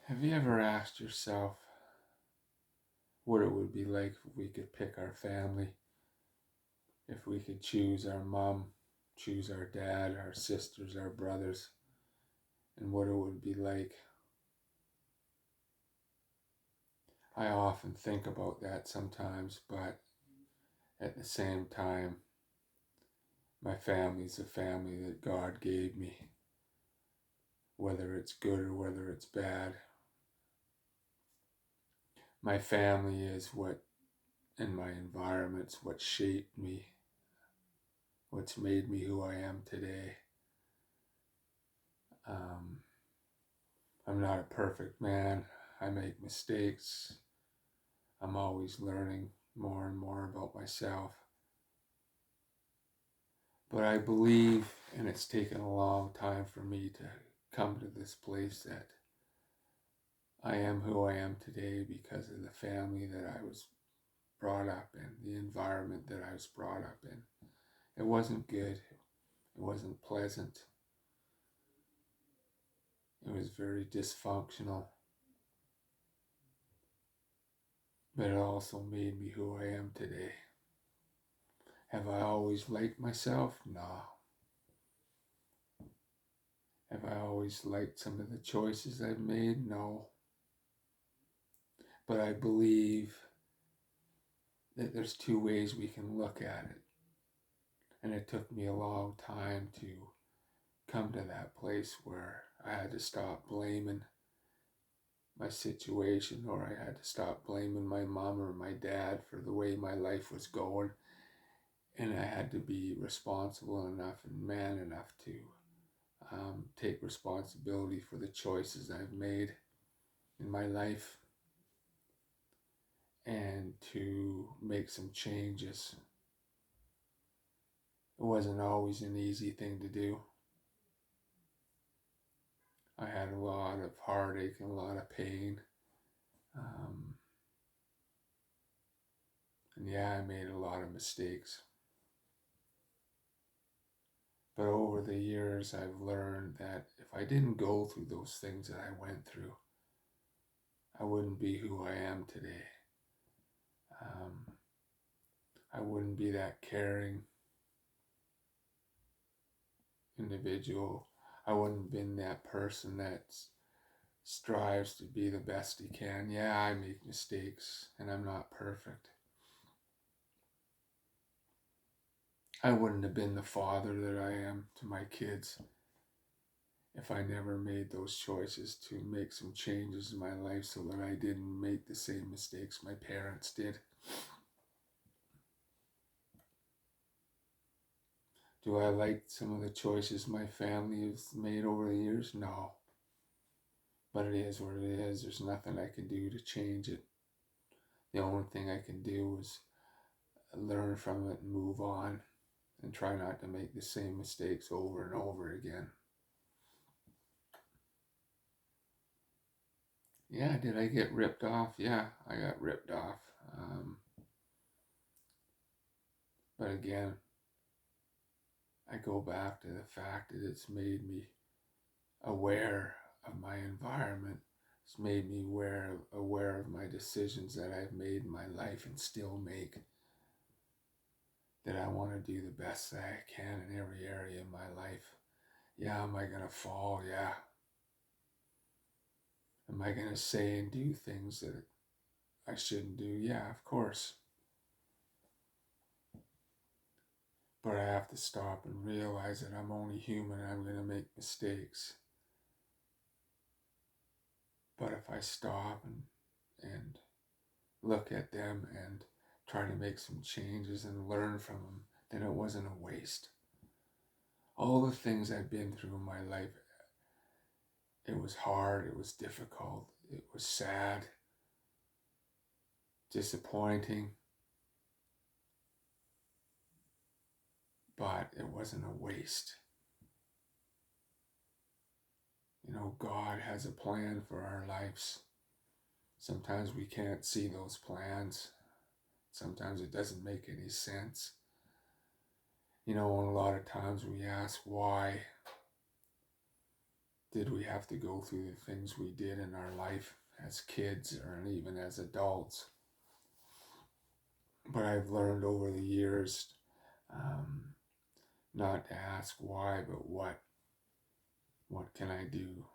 Have you ever asked yourself what it would be like if we could pick our family? If we could choose our mom, choose our dad, our sisters, our brothers, and what it would be like? I often think about that sometimes, but at the same time, my family's a family that God gave me, whether it's good or whether it's bad. My family is what, and my environment's what shaped me, what's made me who I am today. Um, I'm not a perfect man. I make mistakes. I'm always learning more and more about myself. But I believe, and it's taken a long time for me to come to this place, that I am who I am today because of the family that I was brought up in, the environment that I was brought up in. It wasn't good. It wasn't pleasant. It was very dysfunctional. But it also made me who I am today. Have I always liked myself? No. Have I always liked some of the choices I've made? No. But I believe that there's two ways we can look at it. And it took me a long time to come to that place where I had to stop blaming my situation, or I had to stop blaming my mom or my dad for the way my life was going. And I had to be responsible enough and man enough to take responsibility for the choices I've made in my life and to make some changes. It wasn't always an easy thing to do. I had a lot of heartache and a lot of pain. Um, and yeah, I made a lot of mistakes. But over the years, I've learned that if I didn't go through those things that I went through, I wouldn't be who I am today. Um, I wouldn't be that caring individual. I wouldn't have been that person that strives to be the best he can. Yeah, I make mistakes and I'm not perfect. I wouldn't have been the father that I am to my kids if I never made those choices to make some changes in my life so that I didn't make the same mistakes my parents did. Do I like some of the choices my family has made over the years? No. But it is what it is. There's nothing I can do to change it. The only thing I can do is learn from it and move on and try not to make the same mistakes over and over again. Yeah, did I get ripped off? Yeah, I got ripped off. But again, I go back to the fact that it's made me aware of my environment. It's made me aware of my decisions that I've made in my life and still make. That I want to do the best that I can in every area of my life. Yeah, am I going to fall? Yeah. Am I going to say and do things that I shouldn't do? Yeah, of course. But I have to stop and realize that I'm only human and I'm going to make mistakes. But if I stop and look at them and try to make some changes and learn from them, then it wasn't a waste. All the things I've been through in my life, it was hard, it was difficult, it was sad, disappointing, but it wasn't a waste. You know, God has a plan for our lives. Sometimes we can't see those plans. Sometimes it doesn't make any sense. You know, and a lot of times we ask why. did we have to go through the things we did in our life as kids or even as adults. But I've learned over the years um, not to ask why, but what. What can I do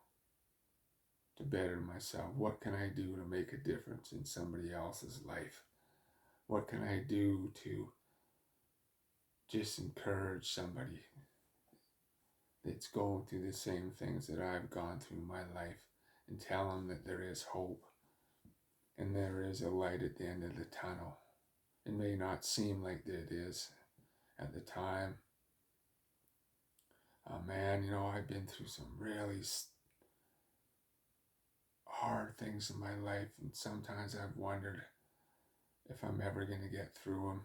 to better myself? What can I do to make a difference in somebody else's life? What can I do to just encourage somebody that's going through the same things that I've gone through in my life and tell them that there is hope and there is a light at the end of the tunnel? It may not seem like it is at the time. Man, I've been through some really hard things in my life, and sometimes I've wondered if I'm ever going to get through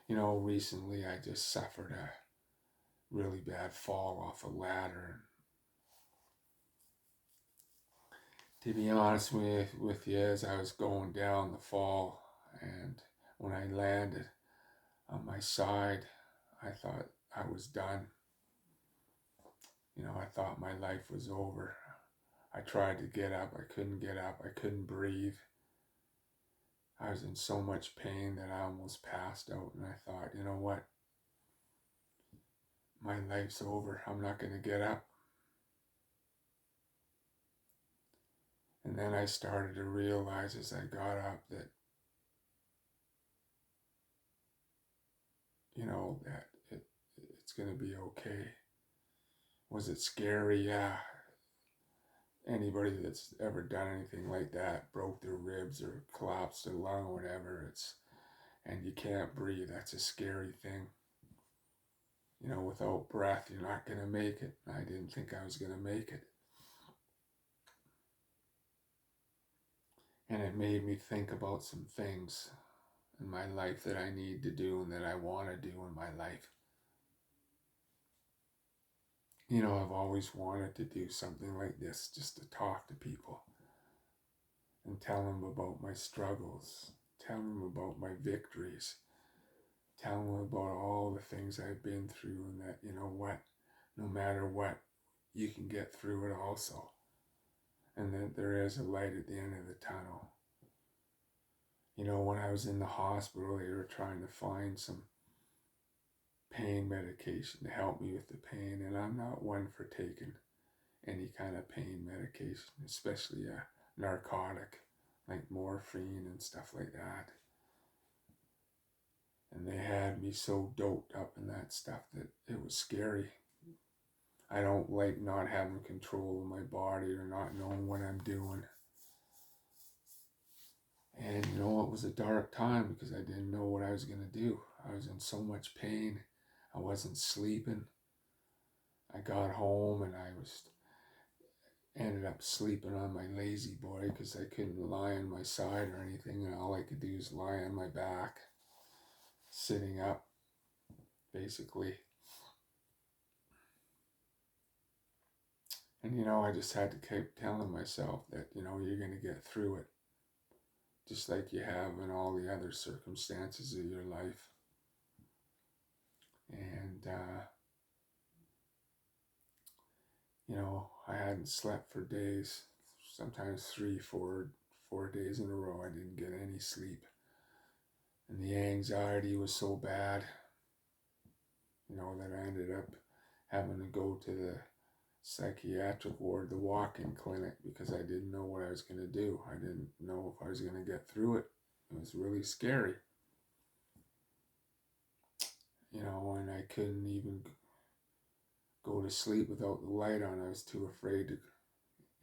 them. Recently I just suffered a really bad fall off a ladder. To be honest with you, as I was going down the fall, and when I landed on my side, I thought I was done. I thought my life was over. I tried to get up. I couldn't get up. I couldn't breathe. I was in so much pain that I almost passed out, and I thought, you know what? My life's over. I'm not going to get up. And then I started to realize as I got up that, that it's going to be okay. Was it scary? Yeah. Anybody that's ever done anything like that, broke their ribs or collapsed a lung or whatever, and you can't breathe, that's a scary thing. Without breath, you're not going to make it. I didn't think I was going to make it. And it made me think about some things in my life that I need to do and that I want to do in my life. I've always wanted to do something like this, just to talk to people and tell them about my struggles, tell them about my victories, tell them about all the things I've been through, and that, no matter what, you can get through it also. And that there is a light at the end of the tunnel. When I was in the hospital, they were trying to find some pain medication to help me with the pain, and I'm not one for taking any kind of pain medication, especially a narcotic like morphine and stuff like that. And they had me so doped up in that stuff that it was scary. I don't like not having control of my body or not knowing what I'm doing. And it was a dark time because I didn't know what I was going to do. I was in so much pain. I wasn't sleeping. I got home and ended up sleeping on my lazy boy because I couldn't lie on my side or anything, and all I could do is lie on my back, sitting up, basically. And I just had to keep telling myself that, you're going to get through it, just like you have in all the other circumstances of your life. And, I hadn't slept for days, sometimes 4 days in a row. I didn't get any sleep. And the anxiety was so bad, that I ended up having to go to the psychiatric ward, the walk-in clinic, because I didn't know what I was going to do. I didn't know if I was going to get through it. It was really scary. And I couldn't even go to sleep without the light on. I was too afraid to,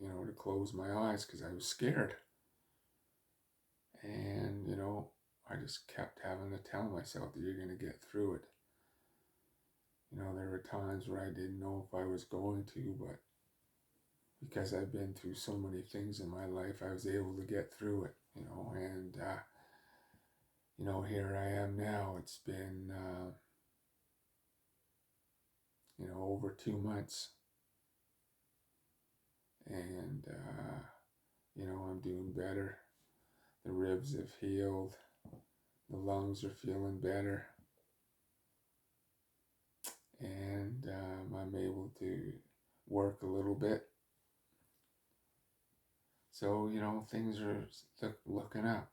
to close my eyes because I was scared. And, I just kept having to tell myself that you're going to get through it. There were times where I didn't know if I was going to, but because I've been through so many things in my life, I was able to get through it, and, here I am now. It's been, over 2 months, and, I'm doing better. The ribs have healed. The lungs are feeling better. And I'm able to work a little bit. So, things are looking up.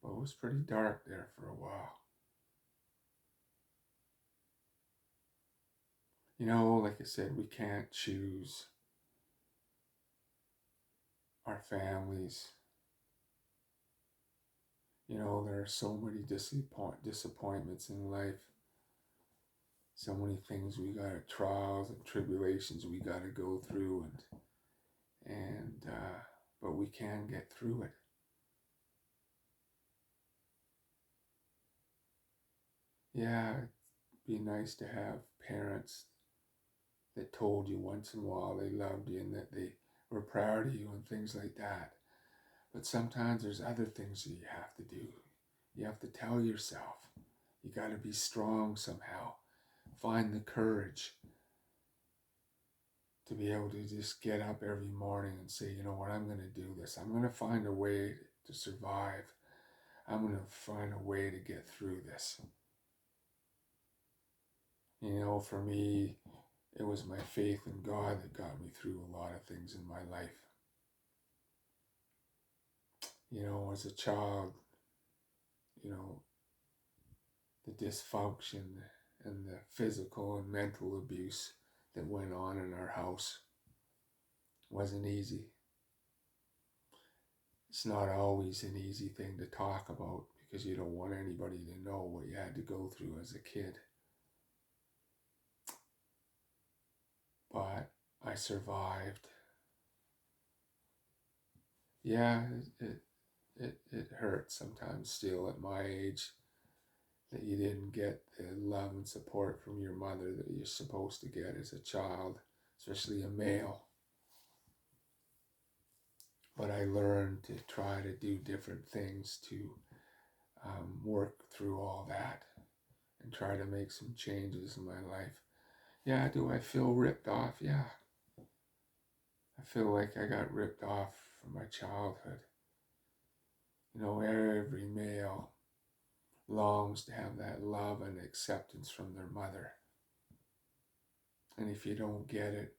But it was pretty dark there for a while. Like I said, we can't choose our families. There are so many disappointments in life. So many things we got, trials and tribulations we got to go through, but we can get through it. Yeah, it'd be nice to have parents that told you once in a while they loved you and that they were proud of you and things like that. But sometimes there's other things that you have to do. You have to tell yourself. You got to be strong somehow. Find the courage to be able to just get up every morning and say, you know what, I'm going to do this. I'm going to find a way to survive. I'm going to find a way to get through this. For me, it was my faith in God that got me through a lot of things in my life. As a child, the dysfunction and the physical and mental abuse that went on in our house wasn't easy. It's not always an easy thing to talk about because you don't want anybody to know what you had to go through as a kid. But I survived. Yeah, it hurts sometimes still at my age that you didn't get the love and support from your mother that you're supposed to get as a child, especially a male. But I learned to try to do different things to work through all that and try to make some changes in my life. Yeah, do I feel ripped off? Yeah. I feel like I got ripped off from my childhood. Every male longs to have that love and acceptance from their mother. And if you don't get it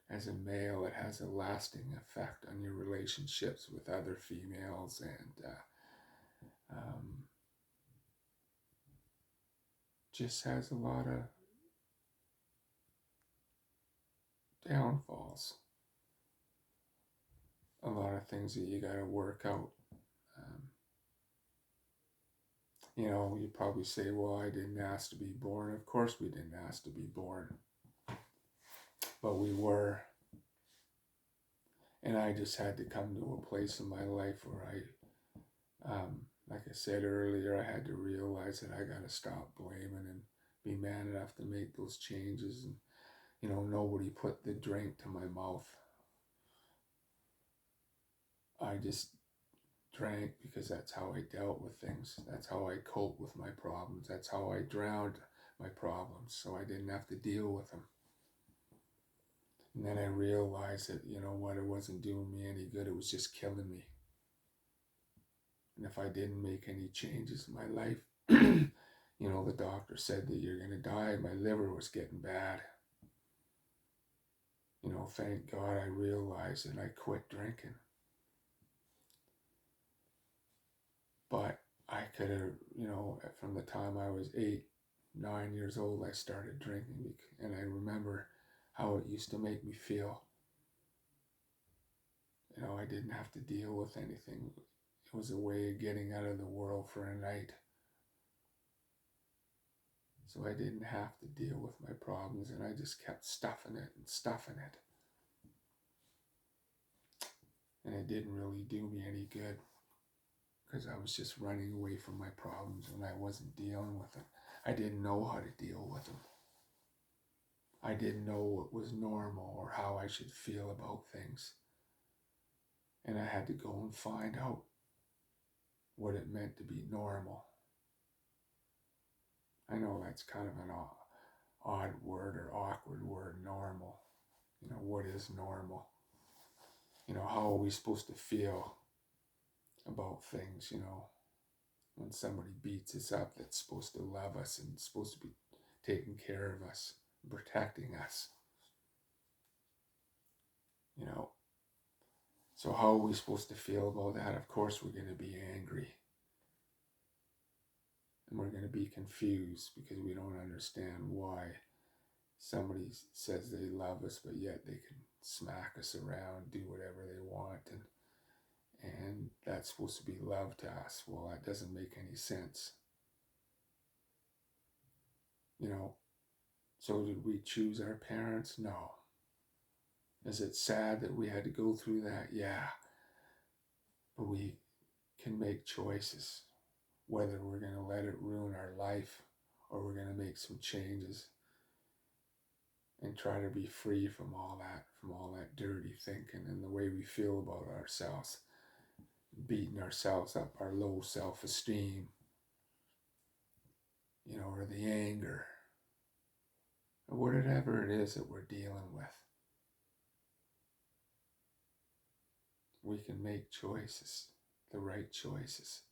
as a male, it has a lasting effect on your relationships with other females and just has a lot of downfalls. A lot of things that you got to work out. You probably say, well, I didn't ask to be born. Of course we didn't ask to be born. But we were. And I just had to come to a place in my life where like I said earlier, I had to realize that I got to stop blaming and be man enough to make those changes. And, nobody put the drink to my mouth. I just drank because that's how I dealt with things. That's how I coped with my problems. That's how I drowned my problems so I didn't have to deal with them. And then I realized that, it wasn't doing me any good. It was just killing me. And if I didn't make any changes in my life, the doctor said that you're going to die. My liver was getting bad. Thank God I realized and I quit drinking. But I could have, from the time I was 8, 9 years old, I started drinking. And I remember how it used to make me feel. I didn't have to deal with anything. It was a way of getting out of the world for a night. So I didn't have to deal with my problems, and I just kept stuffing it. And it didn't really do me any good because I was just running away from my problems and I wasn't dealing with them. I didn't know how to deal with them. I didn't know what was normal or how I should feel about things. And I had to go and find out what it meant to be normal. I know that's kind of an odd word or awkward word, normal. What is normal? How are we supposed to feel about things, when somebody beats us up that's supposed to love us and supposed to be taking care of us, protecting us. So how are we supposed to feel about that? Of course we're going to be angry. And we're going to be confused because we don't understand why somebody says they love us, but yet they can smack us around, do whatever they want, and that's supposed to be love to us. Well, that doesn't make any sense. You know, so did we choose our parents? No. Is it sad that we had to go through that? Yeah. But we can make choices, whether we're going to let it ruin our life or we're going to make some changes and try to be free from all that dirty thinking and the way we feel about ourselves, beating ourselves up, our low self-esteem, or the anger, or whatever it is that we're dealing with. We can make choices, the right choices,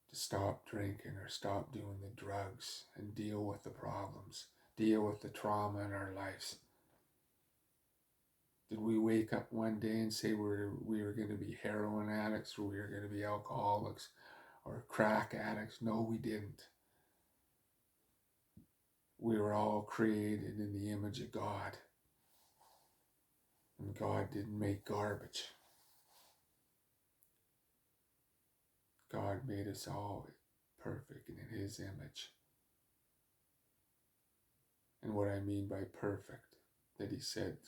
to stop drinking or stop doing the drugs and deal with the problems, deal with the trauma in our lives. Did we wake up one day and say we were going to be heroin addicts or we were going to be alcoholics or crack addicts? No, we didn't. We were all created in the image of God. And God didn't make garbage. God made us all perfect and in His image. And what I mean by perfect, that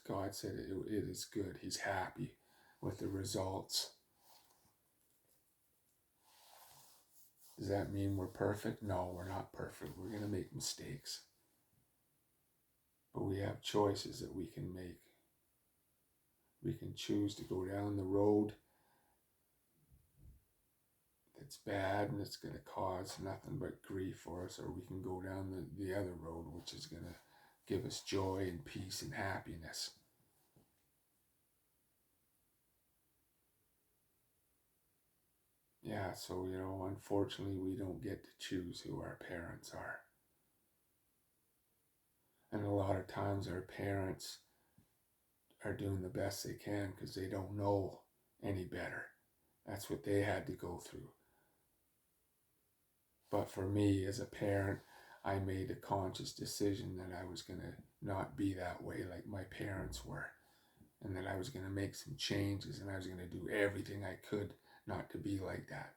God said it is good. He's happy with the results. Does that mean we're perfect? No, we're not perfect. We're going to make mistakes. But we have choices that we can make. We can choose to go down the road that's bad and it's going to cause nothing but grief for us, or we can go down the other road, which is going to give us joy and peace and happiness. Yeah, so, unfortunately, we don't get to choose who our parents are. And a lot of times our parents are doing the best they can because they don't know any better. That's what they had to go through. But for me, as a parent, I made a conscious decision that I was going to not be that way like my parents were, and that I was going to make some changes, and I was going to do everything I could not to be like that.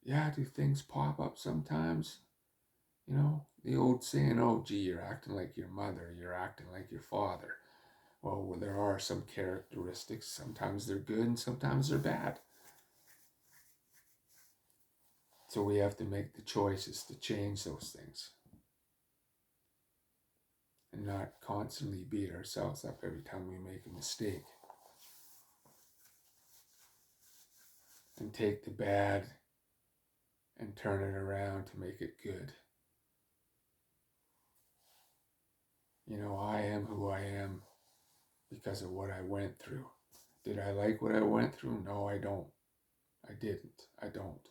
Yeah, do things pop up sometimes? The old saying, oh, gee, you're acting like your mother, you're acting like your father. Well, there are some characteristics. Sometimes they're good and sometimes they're bad. So we have to make the choices to change those things and not constantly beat ourselves up every time we make a mistake. And take the bad and turn it around to make it good. I am who I am because of what I went through. Did I like what I went through? No, I don't. I didn't. I don't.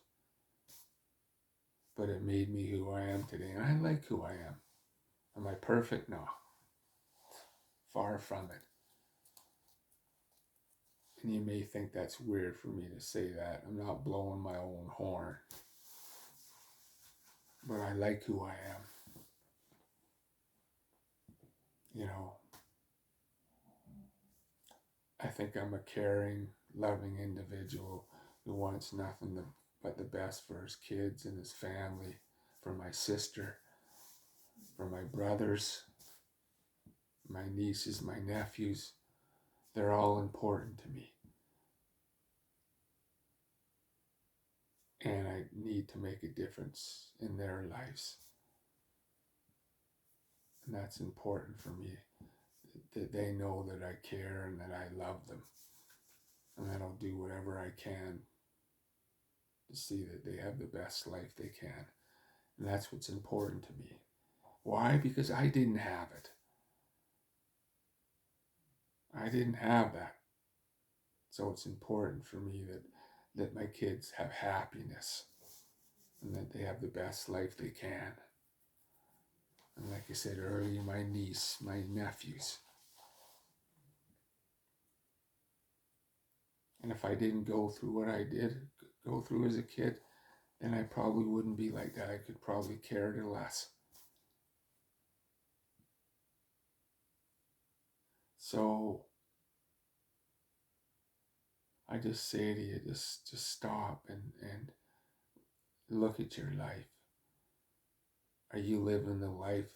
But it made me who I am today, and I like who I am. Am I perfect? No. Far from it. And you may think that's weird for me to say that. I'm not blowing my own horn. But I like who I am. I think I'm a caring, loving individual who wants nothing but the best for his kids and his family, for my sister, for my brothers, my nieces, my nephews. They're all important to me. And I need to make a difference in their lives. And that's important for me, that they know that I care and that I love them. And that I'll do whatever I can to see that they have the best life they can. And that's what's important to me. Why? Because I didn't have it. I didn't have that. So it's important for me that my kids have happiness and that they have the best life they can. And like I said earlier, my niece, my nephews, And if I didn't go through what I did go through as a kid, then I probably wouldn't be like that. I could probably care less. So I just say to you, just stop and look at your life. Are you living the life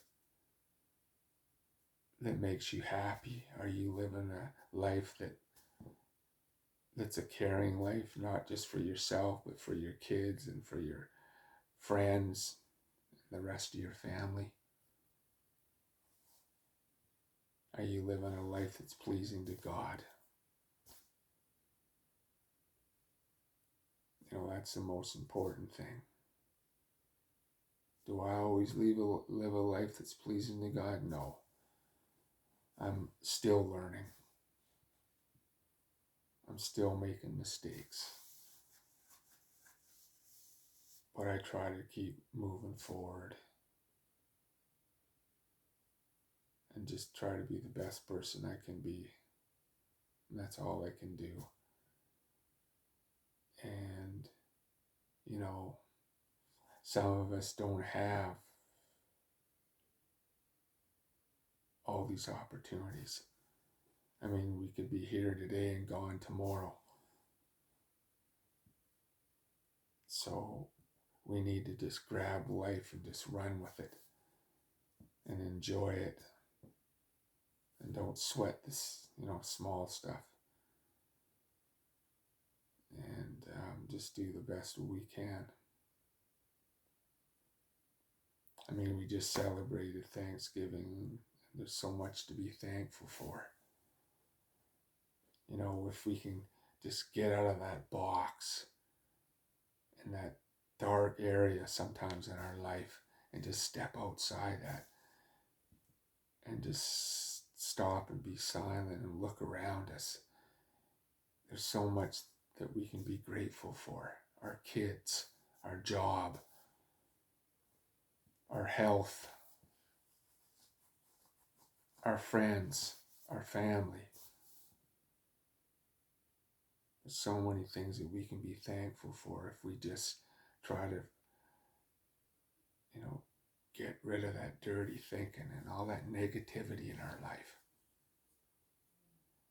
that makes you happy? Are you living a life that's a caring life, not just for yourself, but for your kids and for your friends, and the rest of your family? Are you living a life that's pleasing to God? You know, that's the most important thing. Do I always live a life that's pleasing to God? No. I'm still learning. I'm still making mistakes. But I try to keep moving forward and just try to be the best person I can be. And that's all I can do. And, you know, some of us don't have all these opportunities. I mean, we could be here today and gone tomorrow. So we need to just grab life and just run with it and enjoy it. And don't sweat this, small stuff. And just do the best we can. I mean, we just celebrated Thanksgiving, and there's so much to be thankful for. You know, if we can just get out of that box in that dark area sometimes in our life and just step outside that and just stop and be silent and look around us. There's so much that we can be grateful for. Our kids, our job, our health, our friends, our family. There's so many things that we can be thankful for if we just try to, get rid of that dirty thinking and all that negativity in our life.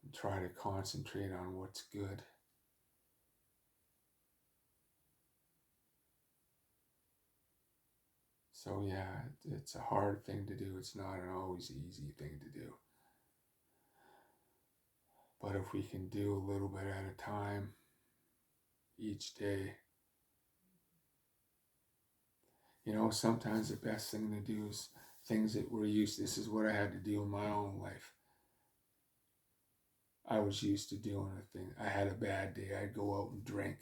And try to concentrate on what's good. So yeah, it's a hard thing to do. It's not an always easy thing to do. But if we can do a little bit at a time, each day, sometimes the best thing to do is things that we're used to. This is what I had to do in my own life. I was used to doing a thing. I had a bad day, I'd go out and drink.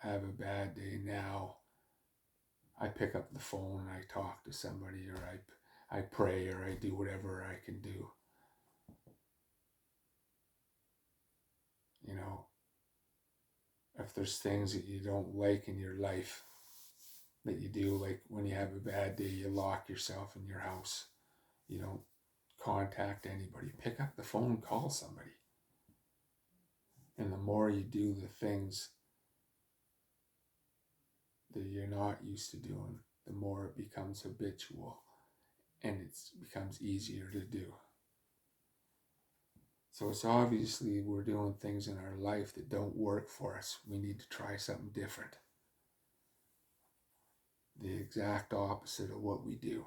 I have a bad day now. I pick up the phone and I talk to somebody, or I pray, or I do whatever I can do. If there's things that you don't like in your life that you do, like when you have a bad day, you lock yourself in your house. You don't contact anybody. Pick up the phone, call somebody. And the more you do the things that you're not used to doing, the more it becomes habitual and it becomes easier to do. So it's obviously we're doing things in our life that don't work for us. We need to try something different. The exact opposite of what we do.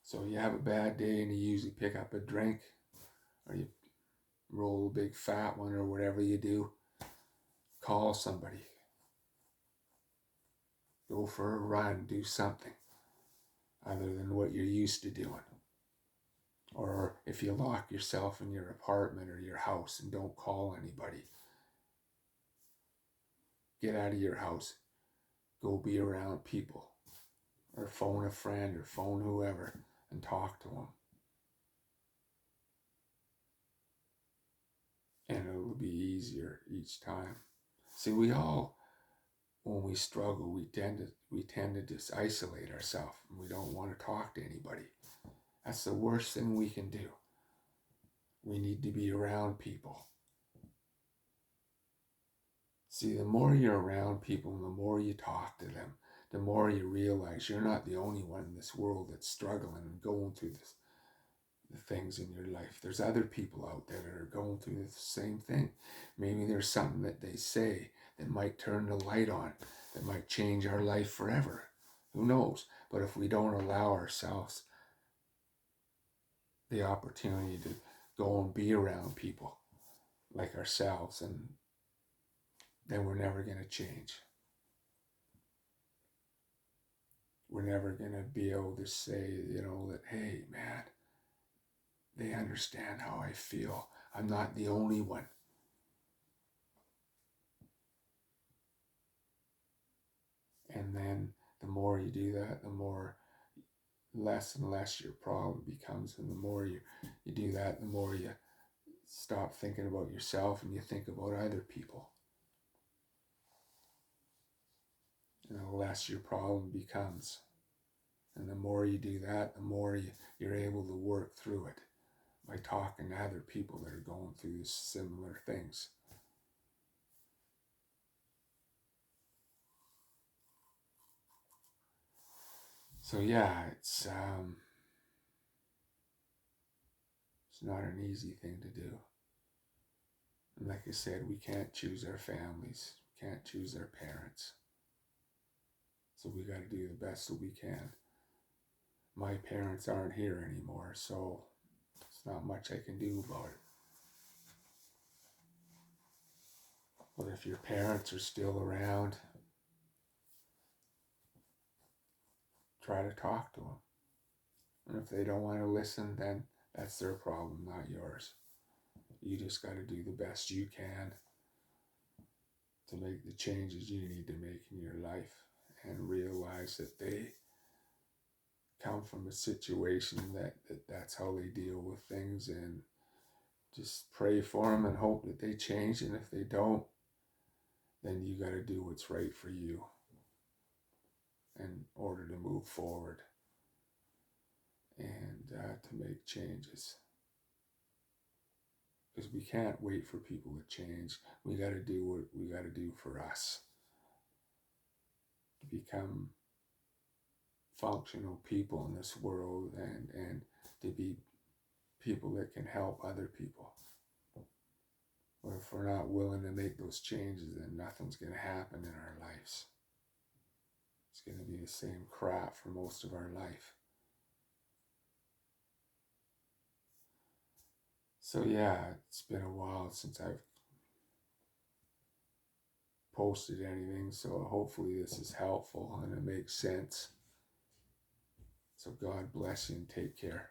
So you have a bad day and you usually pick up a drink, or you roll a big fat one, or whatever you do. Call somebody. Go for a run. Do something other than what you're used to doing. Or if you lock yourself in your apartment or your house and don't call anybody, get out of your house. Go be around people. Or phone a friend or phone whoever and talk to them. And it'll be easier each time. See, we all, when we struggle, we tend to just isolate ourselves, and we don't want to talk to anybody. That's the worst thing we can do. We need to be around people. See, the more you're around people and the more you talk to them, the more you realize you're not the only one in this world that's struggling and going through the things in your life. There's other people out there that are going through the same thing. Maybe there's something that they say that might turn the light on, that might change our life forever. Who knows? But if we don't allow ourselves the opportunity to go and be around people like ourselves, and then we're never going to change. We're never going to be able to say, that, hey, man, they understand how I feel. I'm not the only one. And then the more you do that, the more less and less your problem becomes. And the more you do that, the more you stop thinking about yourself and you think about other people. And the less your problem becomes. And the more you do that, the more you're able to work through it by talking to other people that are going through similar things. So yeah, it's not an easy thing to do. And like I said, we can't choose our families. We can't choose our parents. So we got to do the best that we can. My parents aren't here anymore, so there's not much I can do about it. But if your parents are still around, try to talk to them. And if they don't want to listen, then that's their problem, not yours. You just got to do the best you can to make the changes you need to make in your life and realize that they come from a situation that's how they deal with things, and just pray for them and hope that they change. And if they don't, then you got to do what's right for you in order to move forward and to make changes. Because we can't wait for people to change. We got to do what we got to do for us to become functional people in this world, and to be people that can help other people. But if we're not willing to make those changes, then nothing's going to happen in our lives. It's going to be the same crap for most of our life. So yeah, it's been a while since I've posted anything, so hopefully this is helpful and it makes sense. So God bless you and take care.